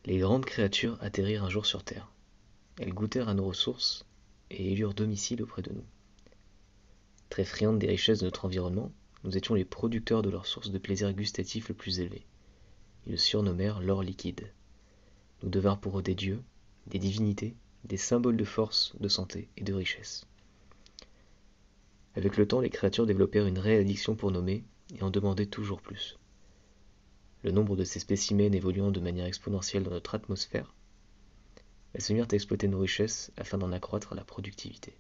Les grandes créatures atterrirent un jour sur Terre. Elles goûtèrent à nos ressources et élurent domicile auprès de nous. Très friandes des richesses de notre environnement, nous étions les producteurs de leur source de plaisir gustatif le plus élevé. Ils le surnommèrent l'or liquide. Nous devinrent pour eux des dieux, des divinités, des symboles de force, de santé et de richesse. Avec le temps, les créatures développèrent une réelle addiction pour nommer et en demandaient toujours plus. Le nombre de ces spécimens évoluant de manière exponentielle dans notre atmosphère, elles se mirent à exploiter nos richesses afin d'en accroître la productivité.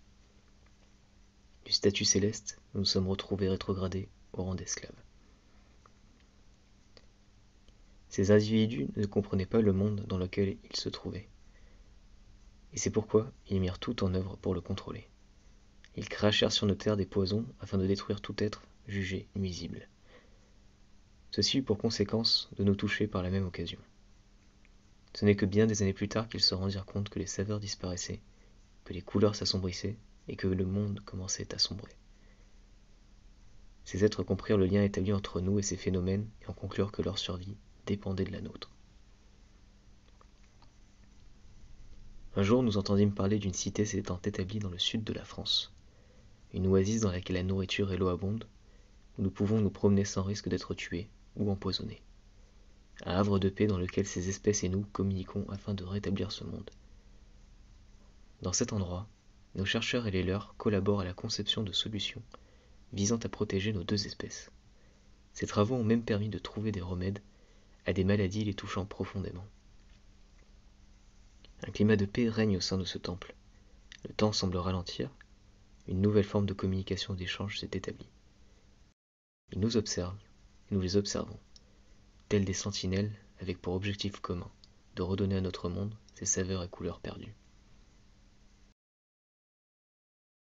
Du statut céleste, nous nous sommes retrouvés rétrogradés au rang d'esclaves. Ces individus ne comprenaient pas le monde dans lequel ils se trouvaient. Et c'est pourquoi ils mirent tout en œuvre pour le contrôler. Ils crachèrent sur nos terres des poisons afin de détruire tout être jugé nuisible. Ceci eut pour conséquence de nous toucher par la même occasion. Ce n'est que bien des années plus tard qu'ils se rendirent compte que les saveurs disparaissaient, que les couleurs s'assombrissaient et que le monde commençait à sombrer. Ces êtres comprirent le lien établi entre nous et ces phénomènes et en conclurent que leur survie dépendait de la nôtre. Un jour, nous entendîmes parler d'une cité s'étant établie dans le sud de la France, une oasis dans laquelle la nourriture et l'eau abondent, où nous pouvons nous promener sans risque d'être tués ou empoisonnés. Un havre de paix dans lequel ces espèces et nous communiquons afin de rétablir ce monde. Dans cet endroit, nos chercheurs et les leurs collaborent à la conception de solutions visant à protéger nos deux espèces. Ces travaux ont même permis de trouver des remèdes à des maladies les touchant profondément. Un climat de paix règne au sein de ce temple. Le temps semble ralentir, une nouvelle forme de communication et d'échange s'est établie. Ils nous observent, et nous les observons, tels des sentinelles avec pour objectif commun de redonner à notre monde ses saveurs et couleurs perdues.